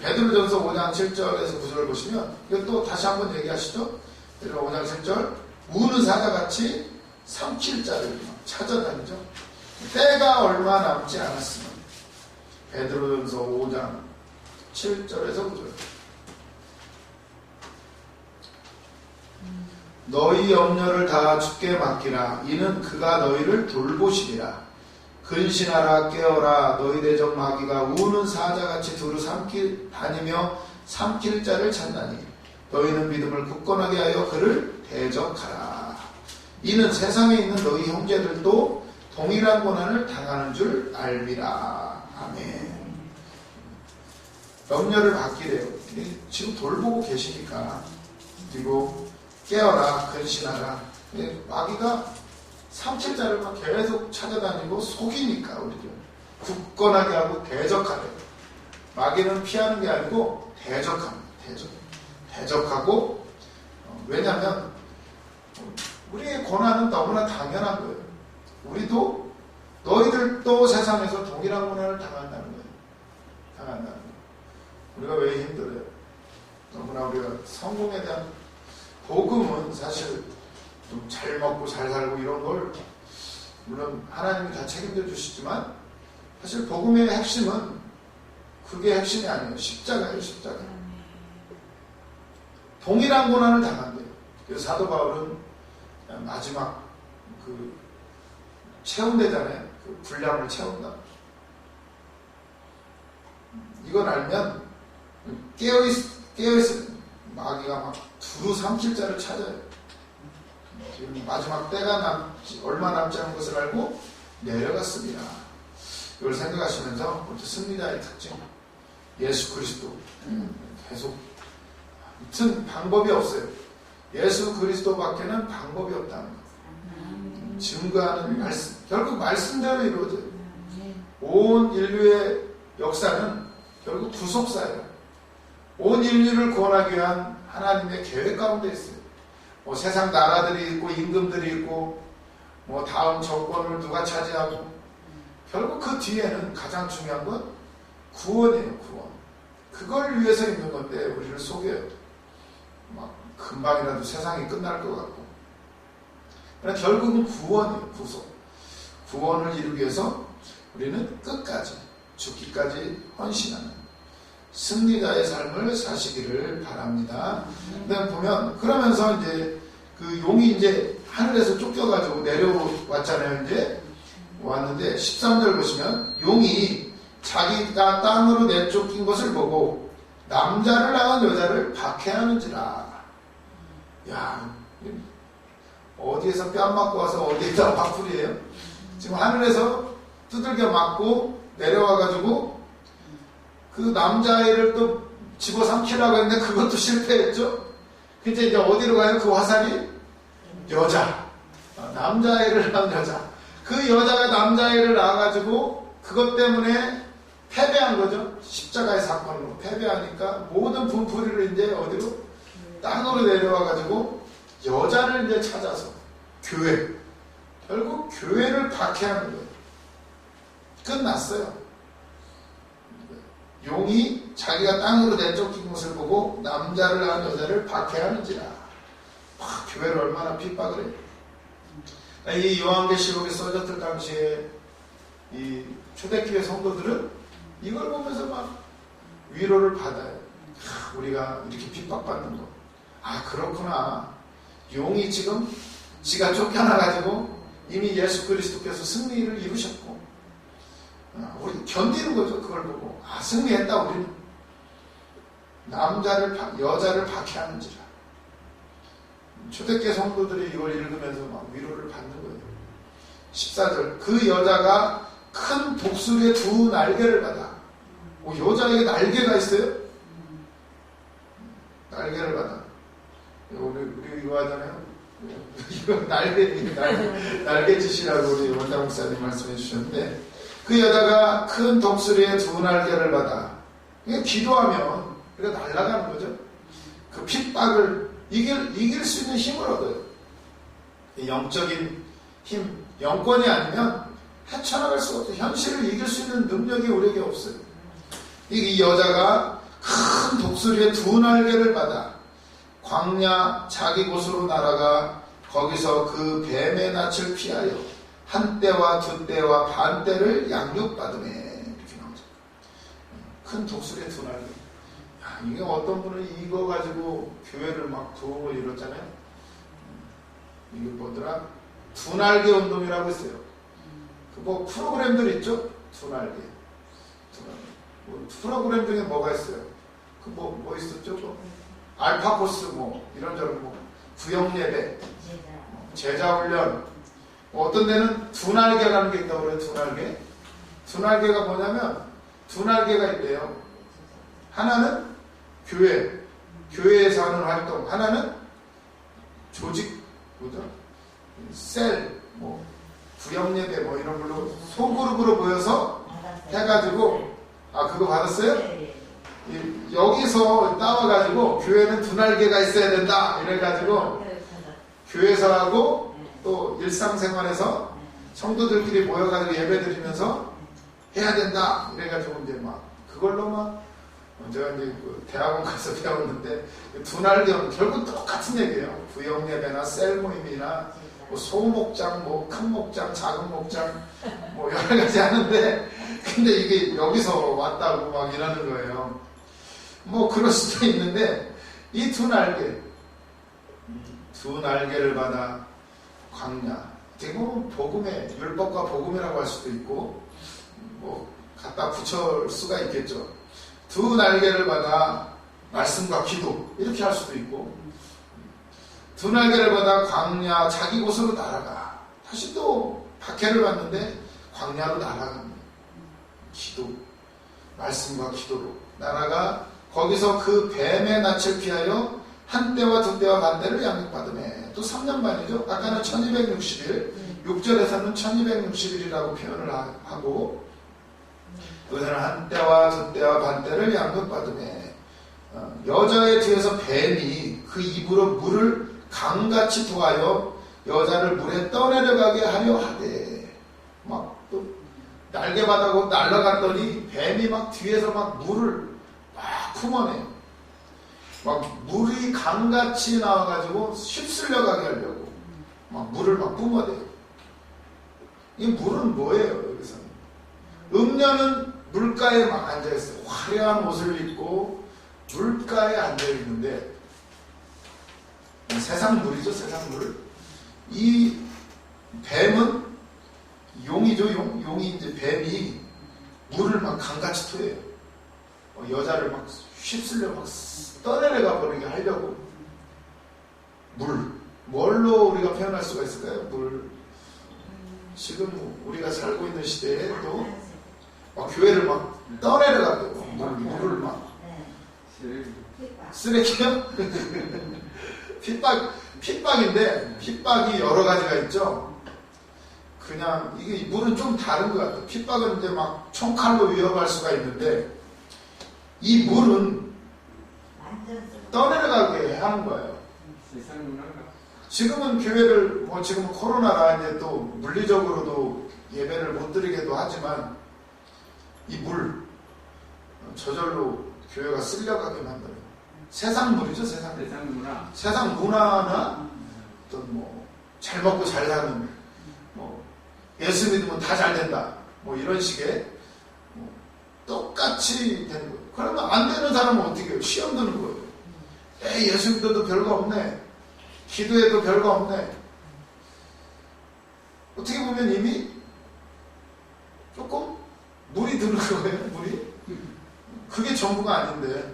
베드로전서 5장 7절에서 9절을 보시면, 이거 또 다시 한번 얘기하시죠. 베드로 5장 7절, 우는 사자같이 삼킬 자를 찾아다니죠. 때가 얼마 남지 않았으면. 베드로전서 5장 7절에서 9절. 너희 염려를 다 주께 맡기라. 이는 그가 너희를 돌보시리라. 근신하라, 깨어라. 너희 대적 마귀가 우는 사자같이 두루 다니며 삼킬 자를 찾나니 너희는 믿음을 굳건하게 하여 그를 대적하라. 이는 세상에 있는 너희 형제들도 동일한 고난을 당하는 줄 알미라. 아멘. 염려를 받기래요. 지금 돌보고 계시니까. 그리고 깨어라, 근신하라. 마귀가 삼킬자를 막 계속 찾아다니고 속이니까 우리를 굳건하게 하고 대적하래. 마귀는 피하는 게 아니고 대적합니다. 대적하고, 왜냐하면 우리의 고난은 너무나 당연한 거예요. 우리도, 너희들도 세상에서 동일한 고난을 당한다는 거예요. 당한다는 거예요. 우리가 왜 힘들어요? 너무나 우리가 성공에 대한, 복음은 사실 좀 잘 먹고 잘 살고 이런 걸 물론 하나님이 다 책임져 주시지만, 사실 복음의 핵심은 그게 핵심이 아니에요. 십자가예요. 십자가. 동일한 고난을 당한대요. 그래서 사도 바울은 마지막 그 채운대잖아요. 그 분량을 채운다. 이걸 알면 깨어있을 마귀가 막 두루 삼킬 자를 찾아요. 지금 마지막 때가 얼마 남지 않은 것을 알고 내려갔습니다. 이걸 생각하시면서 승리자의 특징, 예수 그리스도 계속, 무슨 방법이 없어요. 예수 그리스도밖에는 방법이 없다는 것. 증거하는 말씀, 결국 말씀대로 이루어져요. 온 인류의 역사는 결국 구속사예요. 온 인류를 구원하기 위한 하나님의 계획 가운데 있어요. 세상 나라들이 있고 임금들이 있고 다음 정권을 누가 차지하고, 결국 그 뒤에는 가장 중요한 건 구원이에요. 구원. 그걸 위해서 있는 건데 우리를 속여요. 막 금방이라도 세상이 끝날 것 같고. 그러나 결국은 구원이에요. 구원을 이루기 위해서 우리는 끝까지, 죽기까지 헌신하는 승리자의 삶을 사시기를 바랍니다. 그다음 보면, 그러면서 이제 그 용이 이제 하늘에서 쫓겨가지고 내려왔잖아요. 이제 왔는데 13절 보시면, 용이 자기가 땅으로 내쫓긴 것을 보고 남자를 낳은 여자를 박해하는지라. 야, 어디에서 뺨 맞고 와서 어디에다 화풀이에요? 지금 하늘에서 두들겨 맞고 내려와가지고 그 남자아이를 또 집어삼키려고 했는데 그것도 실패했죠. 이제 어디로 가요? 그 화살이? 여자. 남자아이를 낳은 여자. 그 여자가 남자아이를 낳아가지고 그것 때문에 패배한 거죠. 십자가의 사건으로 패배하니까 모든 분풀이를 이제 어디로? 땅으로 내려와가지고 여자를 이제 찾아서 교회, 결국 교회를 박해하는 거예요. 끝났어요. 용이 자기가 땅으로 내쫓긴 것을 보고 남자를 낳은 여자를 박해하는지라. 교회를 얼마나 핍박을 해요. 이 요한계시록에 써졌을 당시에 이 초대교회 성도들은 이걸 보면서 막 위로를 받아요. 우리가 이렇게 핍박받는 거. 그렇구나. 용이 지금 지가 쫓겨나가지고 이미 예수 그리스도께서 승리를 이루셨고, 우리 견디는 거죠. 그걸 보고. 승리했다, 우리는. 여자를 박해하는지라. 초대교회 성도들이 이걸 읽으면서 막 위로를 받는 거예요. 14절. 그 여자가 큰 독수리의 2 날개를 받아. 여자에게 날개가 있어요? 날개를 받아. 우리 이거 하잖아요. 이거 날개짓이라고 우리 원장 목사님 말씀해 주셨는데, 그 여자가 큰 독수리의 2 날개를 받아. 이게 기도하면 우리가 날아가는 거죠. 그 핍박을 이길 수 있는 힘을 얻어요. 영적인 힘, 영권이 아니면 헤쳐나갈 수가 없어요. 현실을 이길 수 있는 능력이 우리에게 없어요. 이 여자가 큰 독수리의 2 날개를 받아 광야 자기 곳으로 날아가 거기서 그 뱀의 낯을 피하여 1때와 2때와 반 때를 양육받으매. 이렇게 나오죠. 큰 독수리의 2 날개. 이게 어떤 분은 이거 가지고 교회를 막 부흥을 이뤘잖아요. 이게 뭐더라? 2 날개 운동이라고 했어요. 그 프로그램들 있죠? 2 날개. 프로그램 중에 뭐가 있어요? 뭐 있었죠? 알파코스 이런저런 구역예배, 제자훈련. 어떤 데는 2 날개라는 게 있다고 그래요. 2 날개. 2 날개가 뭐냐면 2 날개가 있대요. 하나는 교회에서 하는 활동, 하나는 조직, 셀, 구역예배 이런 걸로 소그룹으로 모여서 해가지고, 그거 받았어요? 여기서 따와가지고 교회는 2 날개가 있어야 된다 이래가지고 교회에서 하고 또 일상생활에서 성도들끼리 모여가지고 예배드리면서 해야 된다 이래가지고 이제 그걸로 제가 이제 대학원 가서 배웠는데 2 날개는 결국 똑같은 얘기예요. 구역예배나 셀 모임이나 소목장, 큰 목장, 작은 목장 여러 가지 하는데, 근데 이게 여기서 왔다고 이러는 거예요. 그럴 수도 있는데, 이 2 날개, 2 날개를 받아 광야, 대부분 복음의 율법과 복음이라고 할 수도 있고, 갖다 붙일 수가 있겠죠. 2 날개를 받아 말씀과 기도 이렇게 할 수도 있고, 2 날개를 받아 광야 자기 곳으로 날아가. 다시 또 박해를 받는데 광야로 날아갑니다. 기도, 말씀과 기도로 날아가 거기서 그 뱀의 낯을 피하여 1때와 2때와 반 때를 양육받으매. 또 3년 반이죠. 아까는 1260일, 6절에서는 1260일이라고 표현을 하고, 여기서는 1때와 2때와 반 때를 양육받으매. 여자의 뒤에서 뱀이 그 입으로 물을 강같이 토하여 여자를 물에 떠내려가게 하려 하되. 또 날개바닥으로 날아갔더니 뱀이 뒤에서 물을 품어내요. 물이 강같이 나와가지고 휩쓸려가게 하려고 물을 뿜어대요. 이 물은 뭐예요? 여기서는 음녀는 물가에 앉아있어요. 화려한 옷을 입고 물가에 앉아있는데, 세상 물이죠. 세상 물. 이 뱀은 용이죠. 용이 이제 뱀이 물을 강같이 토해요. 여자를 휩쓸려 떠내려가 버리게 하려고. 뭘로 우리가 표현할 수가 있을까요? 물. 지금 우리가 살고 있는 시대에 또 교회를 떠내려가고 물을 쓰레기요? 핍박인데 핍박이 여러 가지가 있죠. 그냥 이게 물은 좀 다른 것 같아요. 핍박은 이제 막 총칼로 위협할 수가 있는데 이 물은 떠내려가게 하는 거예요. 세상 문화가 지금은 교회를 뭐 지금 코로나라 이제 또 물리적으로도 예배를 못 드리게도 하지만 이 물 저절로 교회가 쓸려가게 만들어요. 세상 물이죠, 세상 물. 세상 문화 세상 문화나 어떤 뭐 잘 먹고 잘 사는 뭐 예수 믿으면 다 잘 된다 뭐 이런 식의 뭐 똑같이 되는 거예요. 그러면 안 되는 사람은 어떻게 해요? 시험 드는 거예요. 에이 예수 믿어도 별거 없네. 기도해도 별거 없네. 어떻게 보면 이미 조금 물이 드는 거예요. 물이. 그게 전부가 아닌데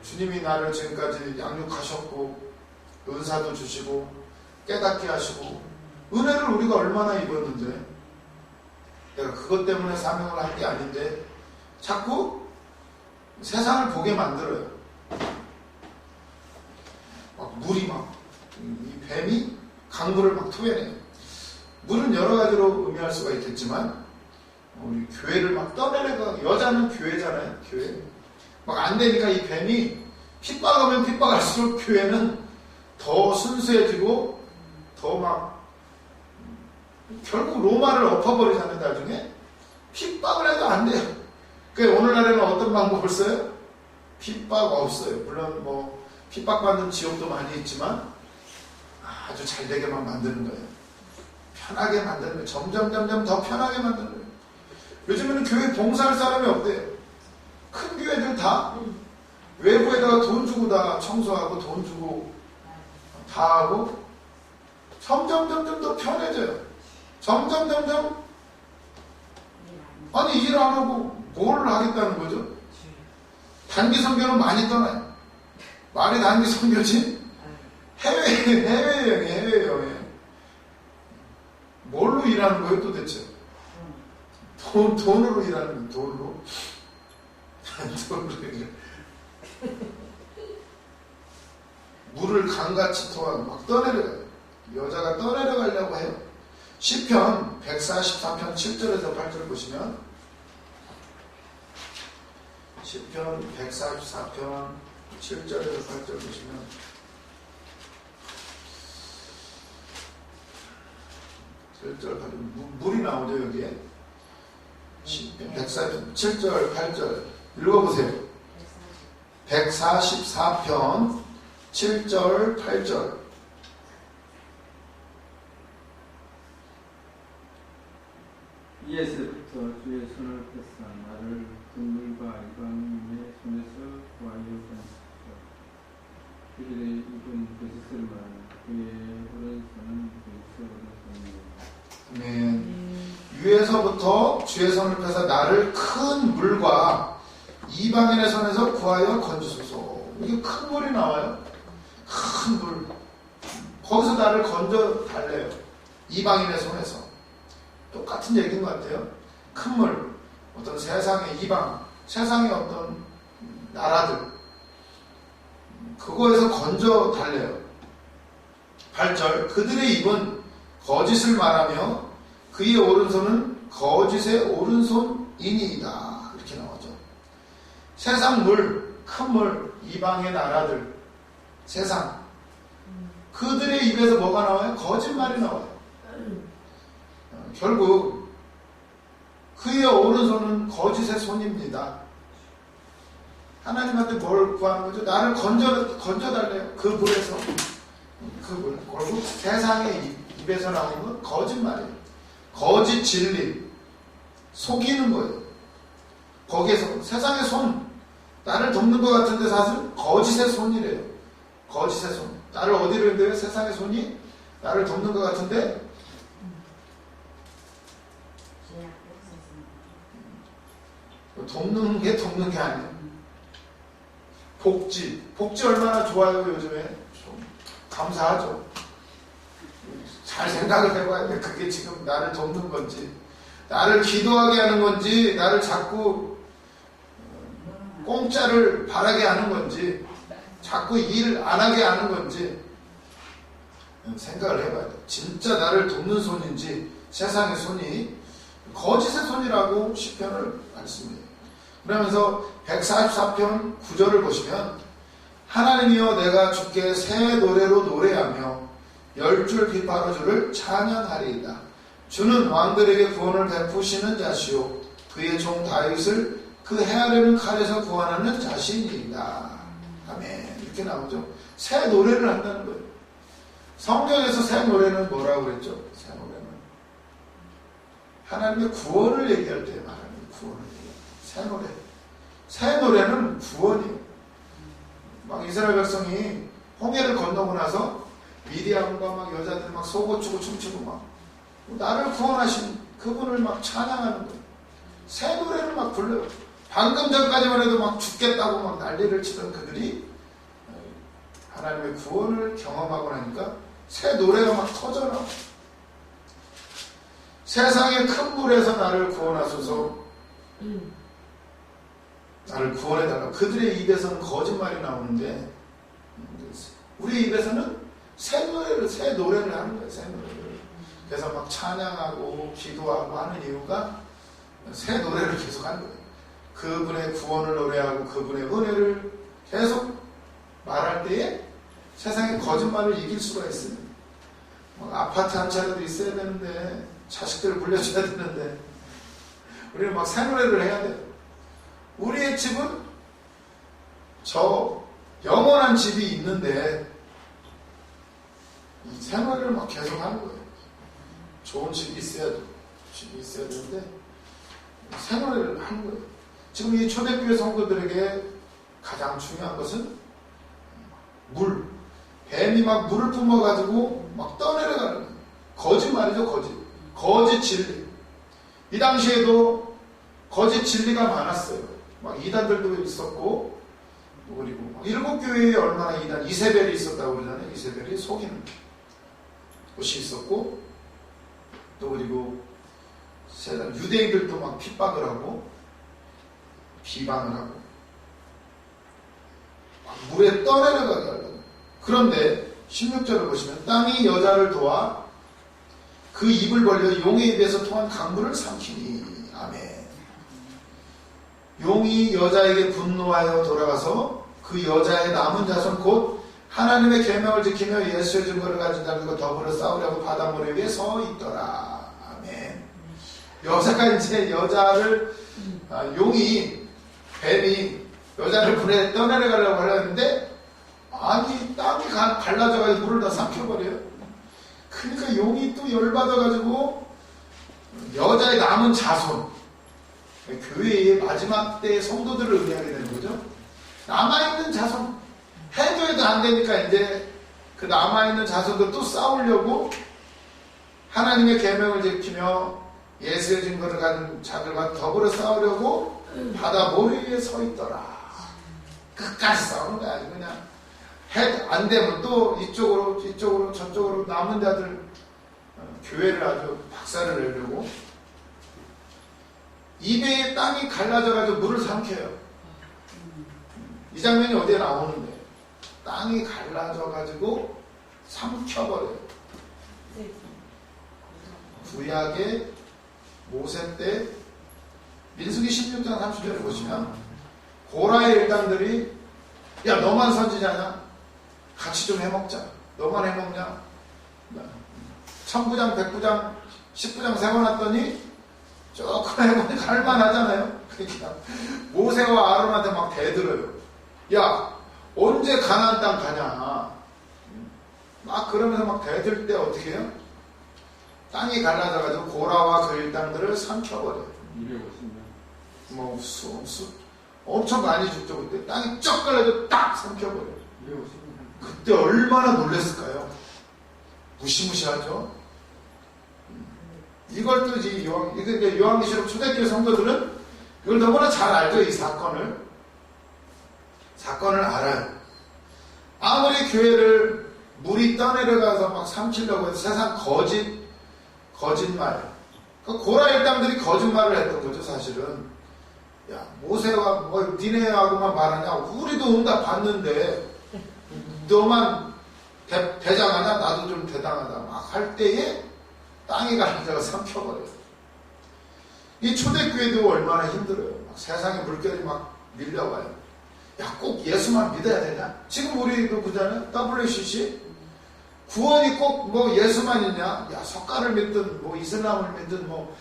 주님이 나를 지금까지 양육하셨고 은사도 주시고 깨닫게 하시고 은혜를 우리가 얼마나 입었는데 내가 그것 때문에 사명을 한 게 아닌데 자꾸 세상을 보게 만들어요. 막 물이 이 뱀이 강물을 막 토해내요. 물은 여러 가지로 의미할 수가 있겠지만 우리 교회를 막 떠내려가. 여자는 교회잖아요. 교회 막 안 되니까 이 뱀이 핍박하면 핍박할수록 교회는 더 순수해지고 더 막 결국 로마를 엎어버리잖아요. 나중에 핍박을 해도 안 돼요. 그러니까 오늘날에는 어떤 방법을 써요? 핍박 없어요. 물론 뭐 핍박받는 지역도 많이 있지만 아주 잘 되게만 만드는 거예요. 편하게 만드는 거예요. 점점 더 편하게 만드는 거예요. 요즘에는 교회 봉사할 사람이 없대요. 큰 교회들 다 외부에다가 돈 주고 다 청소하고 돈 주고 다 하고 점점 더 편해져요. 점점 아니 일 안 하고 뭘 하겠다는 거죠? 단기 선교는 많이 떠나요. 말이 단기 선교지? 해외여행. 뭘로 일하는 거예요 도대체? 돈으로 일하는 거예요. 돈으로 일해. 물을 강같이 토하고 막 떠내려가요. 여자가 떠내려가려고 해요. 시편 144편 7절에서 8절 보시면 시편 144편 7절에서 8절 보시면 물이 나오죠 여기에. 시편 144편 7절 8절 읽어보세요. 144편 7절 8절 이에서부터 주의 손을 펴사 나를 동물과 이방인의 손에서 구하여 건지시오. 그들의 입은 거짓을 말하나 그의 오른손은 거짓의 오른손이니라. 아멘. 위에서부터 주의 손을 펴사 나를 큰 물과 이방인의 손에서 구하여 건지소서. 이게 큰 물이 나와요. 큰 물. 거기서 나를 건져 달래요. 이방인의 손에서. 똑같은 얘기인 것 같아요. 큰 물, 어떤 세상의 이방, 세상의 어떤 나라들, 그거에서 건져 달래요. 8절, 그들의 입은 거짓을 말하며 그의 오른손은 거짓의 오른손이니이다. 이렇게 나오죠. 세상 물, 큰 물, 이방의 나라들, 세상, 그들의 입에서 뭐가 나와요? 거짓말이 나와요. 결국 그의 오른손은 거짓의 손입니다. 하나님한테 뭘 구하는 거죠? 나를 건져달래요. 그 물에서. 그 물. 결국 세상의 입에서 나오는 건 거짓말이에요. 거짓 진리. 속이는 거예요. 거기에서 세상의 손. 나를 돕는 것 같은데 사실 거짓의 손이래요. 거짓의 손. 나를 어디로 인대요? 세상의 손이 나를 돕는 것 같은데 돕는 게 아니에요. 복지 얼마나 좋아요 요즘에. 좀 감사하죠. 잘 생각을 해봐야 돼. 그게 지금 나를 돕는 건지, 나를 기도하게 하는 건지, 나를 자꾸 공짜를 바라게 하는 건지, 자꾸 일 안 하게 하는 건지. 생각을 해봐야 돼. 진짜 나를 돕는 손인지 세상의 손이 거짓의 손이라고 시편을 말씀해요. 그러면서 144편 9절을 보시면 하나님이여 내가 주께 새 노래로 노래하며 10줄 비파로 주를 찬양하리이다. 주는 왕들에게 구원을 베푸시는 자시오 그의 종 다윗을 그 헤아리는 칼에서 구원하는 자신이다. 아멘. 이렇게 나오죠. 새 노래를 한다는 거예요. 성경에서 새 노래는 뭐라고 그랬죠? 새 노래는 하나님의 구원을 얘기할 때 말하는 구원을 얘기해요. 새 노래. 새 노래는 구원이에요. 막 이스라엘 백성이 홍해를 건너고 나서 미디안과 막 여자들 막 속옷 추고 춤추고 막 나를 구원하신 그분을 막 찬양하는 거예요. 새 노래를 막 불러요. 방금 전까지만 해도 막 죽겠다고 막 난리를 치던 그들이 하나님의 구원을 경험하고 나니까 새 노래가 막 터져나와. 세상의 큰 물에서 나를 구원하소서. 나를 구원해달라. 그들의 입에서는 거짓말이 나오는데 우리 입에서는 새 노래를 하는 거예요. 새 노래를. 그래서 막 찬양하고 기도하고 하는 이유가 새 노래를 계속 하는 거예요. 그분의 구원을 노래하고 그분의 은혜를 계속 말할 때에 세상의 거짓말을 이길 수가 있어요. 아파트 한 차례도 있어야 되는데 자식들을 불려줘야 되는데 우리는 막 새 노래를 해야 돼요. 우리의 집은 저 영원한 집이 있는데 이 새 노래를 막 계속 하는 거예요. 좋은 집이 있어야 되는데 새 노래를 하는 거예요. 지금 이 초대교회 성도들에게 가장 중요한 것은 물. 뱀이 막 물을 뿜어가지고 막 떠내려가는 거예요. 거짓말이죠, 거짓 진리. 이 당시에도 거짓 진리가 많았어요. 막 이단들도 있었고, 그리고 일곱 교회에 얼마나 이세벨이 있었다고 그러잖아요. 이세벨이 속이는 곳이 있었고, 또 그리고 유대인들도 막 핍박을 하고, 비방을 하고, 막 물에 떠내려가게 하려고. 그런데 16절을 보시면 땅이 여자를 도와 그 입을 벌려 용의 입에서 통한 강물을 삼키니. 아멘. 용이 여자에게 분노하여 돌아가서 그 여자의 남은 자손 곧 하나님의 계명을 지키며 예수의 증거를 가진 자들과 더불어 싸우려고 바다 모래 위에 서 있더라. 아멘. 여자가 이제 뱀이 여자를 불에 떠내려가려고 하려는데 아니 땅이 갈라져가지고 물을 다 삼켜버려요. 그러니까 용이 또 열받아가지고 여자의 남은 자손, 교회의 마지막 때의 성도들을 의미하게 되는 거죠. 남아있는 자손, 해도 안 되니까 이제 그 남아있는 자손들 또 싸우려고 하나님의 계명을 지키며 예수의 증거를 가진 자들과 더불어 싸우려고 바다 모래 위에 서 있더라. 끝까지 싸우는 거야. 아주 그냥 안 되면 또 이쪽으로 저쪽으로 남은 자들 교회를 아주 박살을 내려고 입에 땅이 갈라져가지고 물을 삼켜요. 이 장면이 어디에 나오는데 땅이 갈라져가지고 삼켜버려요. 구약의 모세 때 민수기 16장 30절에 보시면 고라의 일당들이 야 너만 선지자냐? 같이 좀 해먹자. 너만 해먹냐? 천부장, 백부장, 십부장 세워놨더니 조금 해보니까 할만하잖아요. 그러니까 모세와 아론한테 막 대들어요. 야 언제 가나안 땅 가냐? 막 그러면서 막 대들 때 어떻게 해요? 땅이 갈라져가지고 고라와 그 일당들을 삼켜버려요. 250년. 뭐 엄청 많이 죽죠. 그때 땅이 쩍 갈라져 딱 삼켜버려요. 250년. 그때 얼마나 놀랐을까요? 무시무시하죠. 이걸 또 이제 요한계시록 초대교회 성도들은 이걸 너무나 잘 알죠. 이 사건을 알아요. 아무리 교회를 물이 떠내려가서 막 삼키려고 해서 세상 거짓말. 그 고라 일당들이 거짓말을 했던 거죠. 사실은 야 모세가 뭐 니네하고만 말하냐? 우리도 응답 받는데 너만 대장하냐? 나도 좀 대당하다. 막 할 때에 땅이 갈라져서 삼켜버려요. 이 초대교회도 얼마나 힘들어요. 막 세상에 물결이 막 밀려와요. 야, 꼭 예수만 믿어야 되냐? 지금 우리도 그잖아요. WCC 구원이 꼭 뭐 예수만 있냐? 야, 석가를 믿든 뭐 이슬람을 믿든 뭐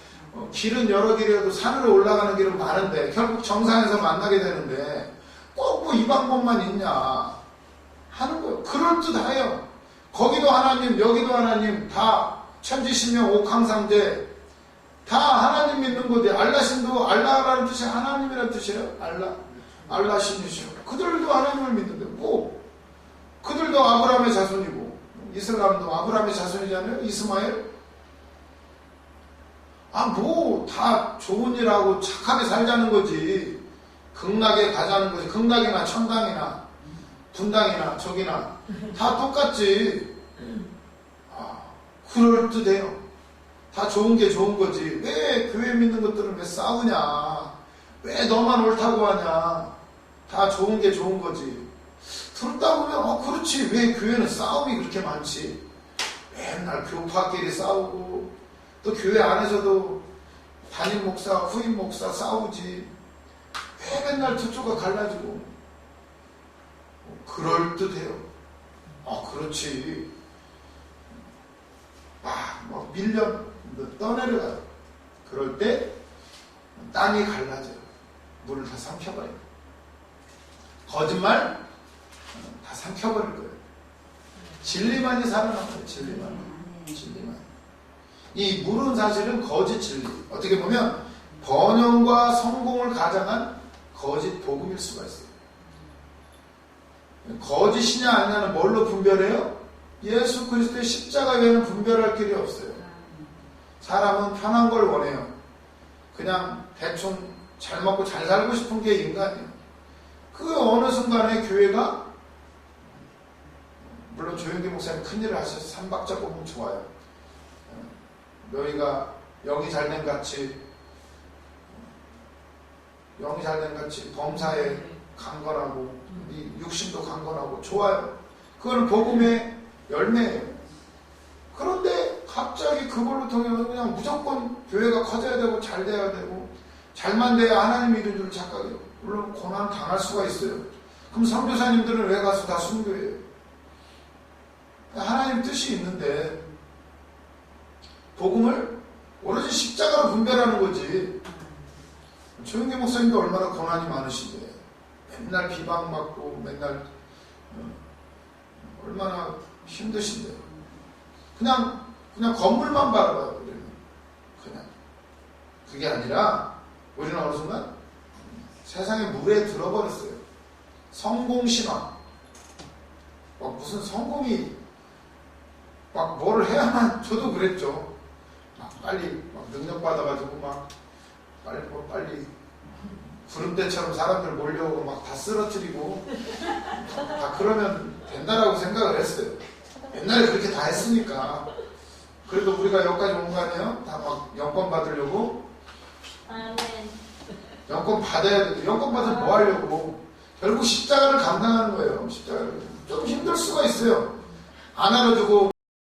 길은 여러 길이라도 산으로 올라가는 길은 많은데 결국 정상에서 만나게 되는데 꼭 뭐 이 방법만 있냐 하는 거예요. 그럴듯해요. 거기도 하나님, 여기도 하나님, 다 천지신명, 옥황상제 다 하나님 믿는 거지. 알라신도 알라라는 뜻이 하나님이라는 뜻이에요. 알라신이시오. 그들도 하나님을 믿는데 뭐 그들도 아브라함의 자손이고 이슬람도 아브라함의 자손이잖아요. 이스마엘. 뭐 다 좋은 일하고 착하게 살자는 거지. 극락에 가자는 거지. 극락이나 천당이나 분당이나 저기나 다 똑같지. 그럴듯해요. 다 좋은 게 좋은 거지. 왜 교회 믿는 것들은 왜 싸우냐? 왜 너만 옳다고 하냐? 다 좋은 게 좋은 거지. 듣다 보면 그렇지. 왜 교회는 싸움이 그렇게 많지? 맨날 교파끼리 싸우고 또 교회 안에서도 담임 목사, 후임 목사 싸우지. 왜 맨날 저쪽가 갈라지고. 그럴듯해요. 그렇지. 막 밀려 떠내려가요. 그럴 때 땅이 갈라져요. 물을 다 삼켜버려요. 거짓말 다 삼켜버릴 거예요. 진리만이 살아남아요. 진리만. 이 물은 사실은 거짓 진리. 어떻게 보면 번영과 성공을 가장한 거짓 복음일 수가 있어요. 거짓이냐 아니냐는 뭘로 분별해요? 예수 그리스도의 십자가 외에는 분별할 길이 없어요. 사람은 편한 걸 원해요. 그냥 대충 잘 먹고 잘 살고 싶은 게 인간이에요. 그 어느 순간에 교회가, 물론 조영기 목사님 큰일을 하셔서 삼박자 보면 좋아요. 너희가 영이 잘된 같이 범사에 강건하고 이 육신도 강건하고 좋아요. 그건 복음의 열매예요. 그런데 갑자기 그걸로 통해 그냥 무조건 교회가 커져야 되고 잘 돼야 되고 잘만 돼야 하나님 이룬 줄 착각해요. 물론 고난 당할 수가 있어요. 그럼 선교사님들은 왜 가서 다 순교해요? 하나님 뜻이 있는데 복음을 오로지 십자가로 분별하는 거지. 조영기 목사님도 얼마나 고난이 많으신데 맨날 비방받고 맨날 얼마나 힘드신데 그냥 건물만 바라봐요. 우리는 그냥 그게 아니라 우리는 어느 순간 세상의 물에 들어버렸어요. 성공신화. 무슨 성공이 막 뭐를 해야만. 저도 그랬죠. 빨리 능력 받아가지고 빨리 구름대처럼 사람들 몰려오고 막 다 쓰러뜨리고 다 그러면 된다라고 생각을 했어요. 옛날에 그렇게 다 했으니까. 그래도 우리가 여기까지 온 거 아니에요? 다 막 영권 받으려고. 영권 받아야 돼. 영권 받으면 뭐 하려고. 결국 십자가를 감당하는 거예요. 십자가를. 좀 힘들 수가 있어요. 안 알아주고